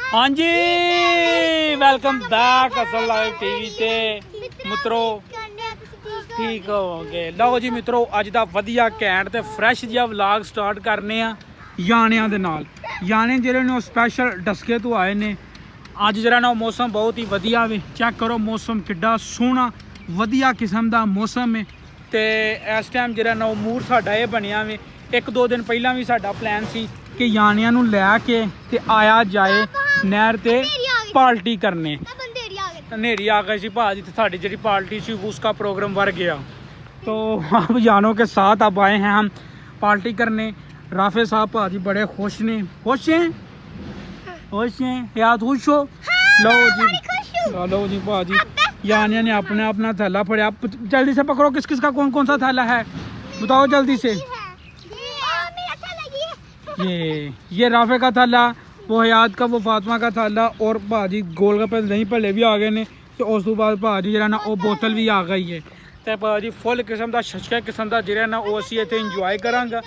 हाँ जी welcome back असल live TV ते मित्रों ठीक हो गए। लो जी मित्रों अज दा वधिया कैंट ते फ्रैश जिहा व्लॉग स्टार्ट करने आ यानियां दे नाल। याने जिहड़े ने स्पैशल डस्के तो आए ने। अज जिहड़ा ना मौसम बहुत ही वधिया वे। चेक करो मौसम किड्डा सोहना वधिया किस्म दा मौसम है। ते इस टाइम जिहड़ा ना मूड साडा ये बनिया वे। एक दो दिन पहला भी साडा प्लान सी कि यानियां नूं लै के ते आया जाए नहर ते पार्टी करने। अंधेरी आ गई सी भाजी तो साड़ी जी पार्टी सी उसका प्रोग्राम वर गया। तो अब जानों के साथ अब आए हैं हम पार्टी करने। राफे साहब भाजी बड़े खुश ने। खुश हैं खुश हैं याद खुश हो। लो जी लो जी भाजी यानिया ने अपना अपना थैला फड़िया। जल्दी से पकड़ो किस किस का कौन कौन सा थैला है बताओ जल्दी से। ये राफे का थैला, वो हयात का, वो फातिमा का थाला और भाजी गोलगप्पे दही भल्ले भी आ गए ने। तो उस तो बाद भाजी जरा ना वो बोतल भी आ गई है। तो भाजी फुल किस्म का छछका किस्म का जरा ना वो असी इतने इंजॉय करांगा।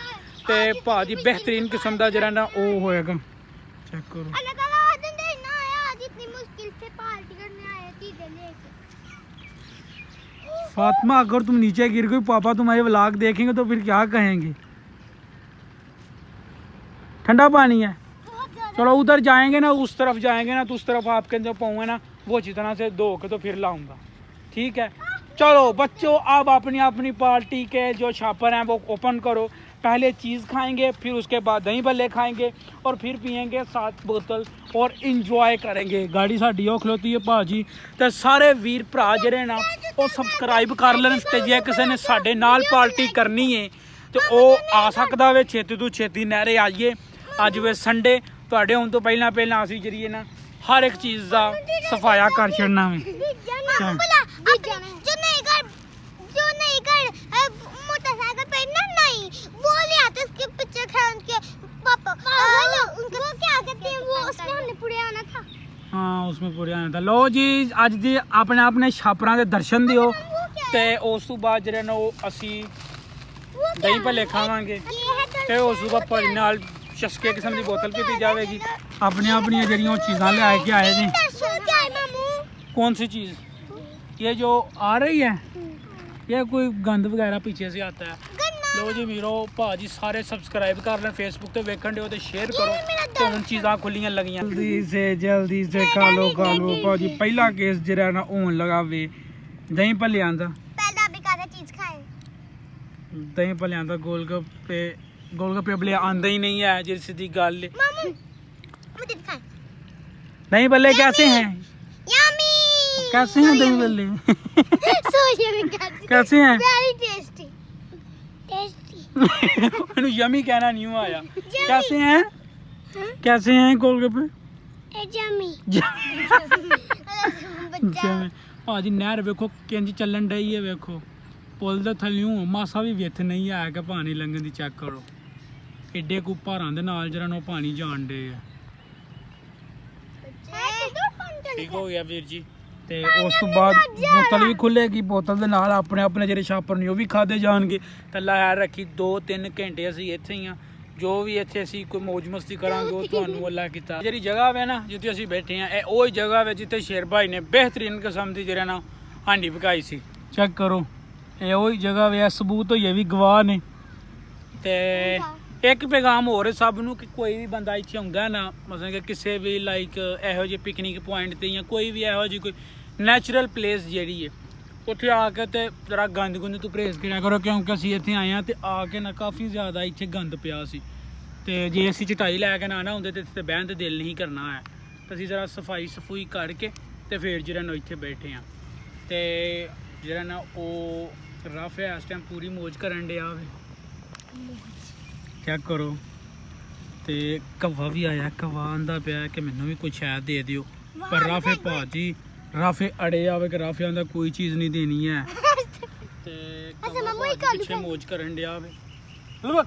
तो भाजी बेहतरीन किस्म का जरा ना वो होएगा। चेक करो फातिमा अगर तुम नीचे गिर गई पापा तुम्हारे व्लॉग देखेंगे तो फिर क्या कहेंगे। ठंडा पानी है चलो उधर जाएंगे ना उस तरफ जाएंगे ना तो उस तरफ आपके जो पाऊंगा ना वो अच्छी तरह से धो के तो फिर लाऊंगा। ठीक है चलो बच्चों अब अपनी अपनी पार्टी के जो छापर हैं वो ओपन करो। पहले चीज़ खाएंगे फिर उसके बाद दही भल्ले खाएंगे और फिर पियेंगे 7 बोतल और इंजॉय करेंगे। गाड़ी साड़ी वो खलोती है भाजी। तो सारे वीर भरा जरे ना वो सबसक्राइब कर लेन ते जे किसी ने साडे नाल पार्टी करनी है तो वो आ सकता वे छेती तो छेती नहरे आइए। अज वे संडे ਤੁਹਾਡੇ ਹੁਣ ਤੋਂ ਪਹਿਲਾਂ ਪਹਿਲਾਂ ਅਸੀਂ ਜਰੀਏ ਨਾ हर एक चीज़ का सफाया कर छड़ना है। हाँ उसमें पूरे आना था। लो जी अज दी अपने अपने छापरां दे दर्शन दिओ ते उस तो बाद जेह्ड़े न वो असी दही भल्ले खावांगे ते उस तो बाद भाजी नाल चस्के किस्म की बोतल पीती जाएगी। अपनी अपनी जरिए चीज़ा ले आए के आए जी। कौन सी चीज़ ये जो आ रही है ये कोई गंद वगैरह पीछे से आता है। लो जी मीरो भाजी सारे सबसक्राइब कर लें फेसबुक पे वेखन दे तो शेयर करो तो उन चीज़ा खुलियां लगियां जल्दी से खा लो भाजी। पहला केस जरा ना होन लगा वे दही भल्लियां दा। दही भल्लियां दा गोलगप्पे भले आंदा ही नहीं है जिस सीधी गल। दही भल्ले कैसे हैं कैसे हैं दही भल्ले कैसे हैं यमी कहना नहीं आया। कैसे हैं गोलगप्पे भाजी नहर वेखो किंज चलन डई है। वेखो पुल दे थल्लियों मासा भी विथ नहीं है कि पानी लंघन दी। चेक करो एडे कु भारां दे नाल जरा नो पानी जान डे है। ठीक हो गया वीर जी। ते उस तो बाद बोतल भी खुलेगी। बोतल दे नाल अपने अपने जेह्ड़े छापर ने वो भी खादे जाणगे। ते लहर रखी 2-3 घंटे असीं इत्थे ही जो भी इत्थे असीं कोई मौज मस्ती करांगे वो तुहानूं अल्लाह कीता। जेह्ड़ी जगह है ना जित्थे असीं बैठे हैं ये ओही जगह है जित्थे शेर भाई ने बेहतरीन किस्म दी जेह्ड़ा ना हांडी पकाई सी। चेक करो ये वही जगह वे सबूत होइए भी गवाह ने। ते एक पैगाम हो रहा सब नूं कि कोई भी बंदा इत्थे आउंदा ना मतलब कि किसी भी लाइक इहो जे पिकनिक पॉइंट ते या कोई भी इहो जी कोई नैचुरल प्लेस जिहड़ी है उत्थे आके ते जरा गंद गुंद तो परहेज करा करो क्योंकि असीं इत्थे आए हैं ते आके ना काफ़ी ज़्यादा इत्थे गंद पिया सी। ते जे असीं चटाई लैके ना आना हुंदे ते इत्थे बहन ते दिल नहीं करना है। ते असीं जरा सफाई सफूई करके ते फिर जेह्ड़ा ना इत्थे बैठे हैं। ते जेह्ड़ा ना ओह् रफ है इस टाइम पूरी मौज करन डिया वे। चेक करो ते कवा भी आया। कवा आंदा पिया कि मैनू भी कुछ शायद दे दियो पर राफे भाजी राफे अड़े आवे कि राफे आंदा कोई चीज़ नहीं देनी है। ते पीछे मौज करन डिया वे।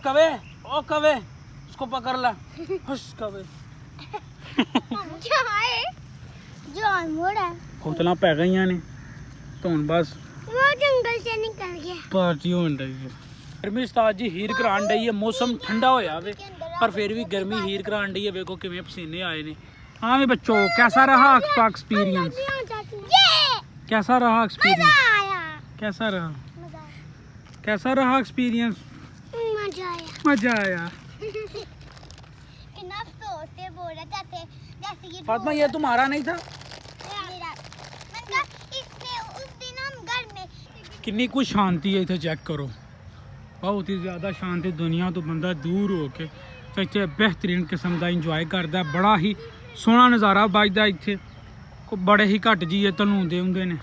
कवे ओ कवे उसको पकड़ ला हुश कवे बोतलां पै गई ने तो हुण बस वो जंगल से निकल गया पार्टी होन रही है। गर्मी उस्ताद जी हीर करान डई है। मौसम ठंडा होया वे पर फिर भी गर्मी हीर करान डई है। वेखो किवें पसीने आए ने हाँ भी बच्चों, कैसा रहा आपका एक्सपीरियंस? कैसा रहा एक्सपीरियंस? कैसा रहा? कैसा रहा एक्सपीरियंस? मजा आया। फातिमा ये तुम्हारा नहीं था? कितनी कुछ शांति है इधर, चेक करो। बहुत ही ज़्यादा शांति, दुनिया तो बंदा दूर हो के इतने बेहतरीन किस्म का इंजॉय करता। बड़ा ही सोहना नज़ारा बजदा इत्थे। को बड़े ही घट जी धलूंदे होंगे ने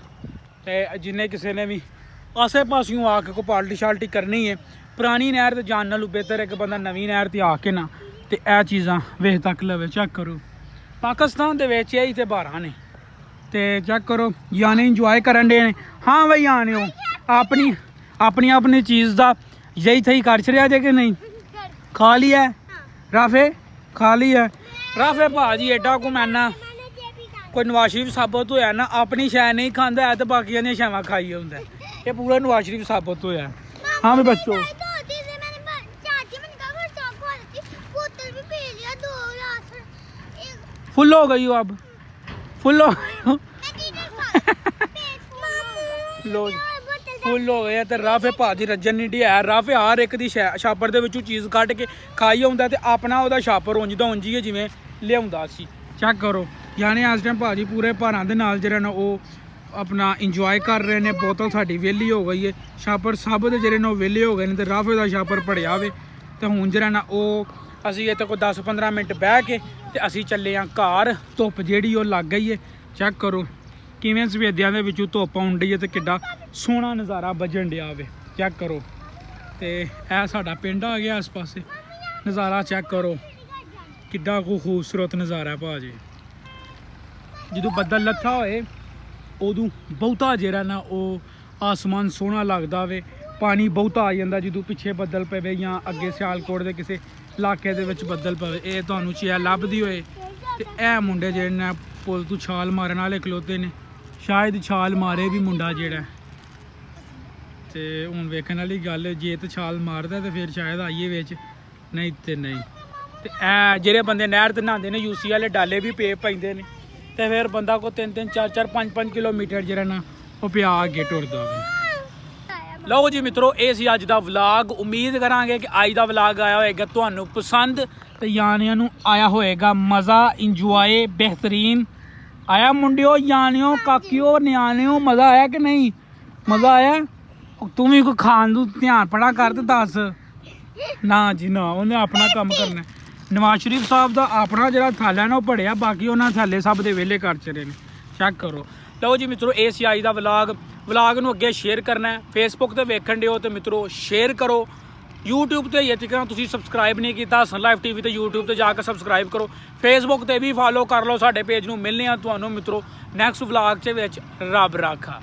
ते जिन्हें किसी ने भी आसे पासियों आके को पार्टी शाल्टी करनी है, पुरानी नहर ते जान नालों बेहतर है कि बंदा नवीं नहर ते आके ना ते ए चीज़ां वेख तक लवे। चेक करो पाकिस्तान दे विच यही ते बारां ने ते चेक करो यानी इंजॉय करन दे ने। हाँ भाई आने हो अपनी अपनी अपनी चीज़ का यही थी कर छड़िया जे कि नहीं? खा लिया राफे? खा लिया राफे भाजी एडा को मैना कोई नवाज शरीफ साबत होया ना, अपनी शै नहीं खांदा है तो बाकियां दी शैवां खाई होंदा है। ये पूरा नवाज शरीफ साबत होया। हाँ भी बच्चों फुल हो गई हो, अब फुल हो गई हो। लो फुल हो गए तो राफे भाजी रज्जन नहीं दिया। राफे हर एक दी छापर दे विचों चीज़ कढ़ के खाई आउंदा ते अपना ओहदा छापर उंज दा उंज ही है जिवें लिआउंदा सी। चेक करो यानी इस टाइम भाजी पूरे भारां दे नाल जेहड़े ने ओह अपना इंजॉय कर रहे ने। बोतल साडी वेली हो गई है, छापर सब दे जेहड़े ने वेले हो गए ने ते राफे दा छापर भड़िया वे ते हुण जेहड़ा ना ओह असीं इत्थे कोई 10-15 मिनट बह के ते असीं चले आ घर। धुप्प जेहड़ी ओह लग गई है। चेक करो किवें सफेदियां दे विचों धुप्प आउण डई है ते किड्डा सोहना नज़ारा बजन डिया वे। चेक करो ते ए साडा पिंड आ गया इस पासे। नज़ारा चेक करो किड्डा को खूबसूरत नज़ारा भाजी। ਜਦੋਂ ਬੱਦਲ ਲੱਥਾ ਹੋਏ ਉਦੋਂ ਬਹੁਤਾ ਜਿਹੜਾ ਨਾ ਉਹ ਆਸਮਾਨ ਸੋਹਣਾ ਲੱਗਦਾ ਵੇ। ਪਾਣੀ ਬਹੁਤਾ ਆ ਜਾਂਦਾ ਜਦੋਂ ਪਿੱਛੇ ਬੱਦਲ ਪਵੇ ਜਾਂ ਅੱਗੇ ਸਿਆਲਕੋਟ ਦੇ ਕਿਸੇ ਇਲਾਕੇ ਦੇ ਵਿੱਚ ਬੱਦਲ ਪਵੇ। ਇਹ ਤੁਹਾਨੂੰ ਚੀਜ਼ ਲੱਭਦੀ ਹੋਏ ਤੇ ਇਹ ਮੁੰਡੇ ਜਿਹੜੇ ਨੇ ਪੁਲ ਤੋਂ ਛਾਲ ਮਾਰਨ ਵਾਲੇ ਖਲੋਤੇ ਨੇ। ਸ਼ਾਇਦ ਛਾਲ ਮਾਰੇ ਵੀ ਮੁੰਡਾ ਜਿਹੜਾ ਤੇ ਹੁਣ ਵੇਖਣ ਵਾਲੀ ਗੱਲ, ਜੇ ਤੇ ਛਾਲ ਮਾਰਦਾ ਤੇ ਫਿਰ ਸ਼ਾਇਦ ਆਈਏ ਵਿੱਚ, ਨਹੀਂ ਤੇ ਨਹੀਂ। ਤੇ ਇਹ ਜਿਹੜੇ ਬੰਦੇ ਨਹਿਰ ਤੇ ਨਹਾਉਂਦੇ ਨੇ ਯੂਸੀ ਵਾਲੇ ਡਾਲੇ ਵੀ ਪੇ ਪੈਂਦੇ ਨੇ ਤੇ ਫਿਰ ਬੰਦਾ ਕੋ 3-3 4-4 5-5 ਕਿਲੋਮੀਟਰ ਜਿਹੜਾ ਨਾ ਉਹ ਪਿਆ ਅੱਗੇ ਟੁਰਦਾ ਵੇ। ਲਓ ਜੀ ਮਿੱਤਰੋ ਇਹ ਸੀ ਅੱਜ ਦਾ ਵਲੌਗ। ਉਮੀਦ ਕਰਾਂਗੇ ਕਿ ਅੱਜ ਦਾ ਵਲੌਗ ਆਇਆ ਹੋਏਗਾ ਤੁਹਾਨੂੰ ਪਸੰਦ ਤੇ ਯਾਨੀਆਂ ਨੂੰ ਆਇਆ ਹੋਏਗਾ ਮਜ਼ਾ, ਇੰਜੋਏ बेहतरीन आया। मुंडियो यानियो काकियो न्याणियो मज़ा आया कि नहीं? मज़ा आया? तू भी कोई खान तू ध्यान पड़ा कर ते दस ना जी ना, उन्हें अपना काम करना। नवाज शरीफ साहब का अपना जो थैला ना भड़िया, बाकी उन्होंने थैले सब दे वेले कर चले ने। चेक करो। लो जी मित्रों ये सी अज दा व्लॉग नूं अगे शेयर करना है। फेसबुक ते वेखण दिओ तो मित्रों शेयर करो। यूट्यूब ते ये तक तुसीं सबसक्राइब नहीं किया हसन लाइव टीवी ते यूट्यूब ते जाकर सबसक्राइब करो। फेसबुक ते भी फॉलो कर लो साडे पेज नूं। मिलने आ तुहानूं मित्रों नैक्सट व्लॉग च विच। रब राखा।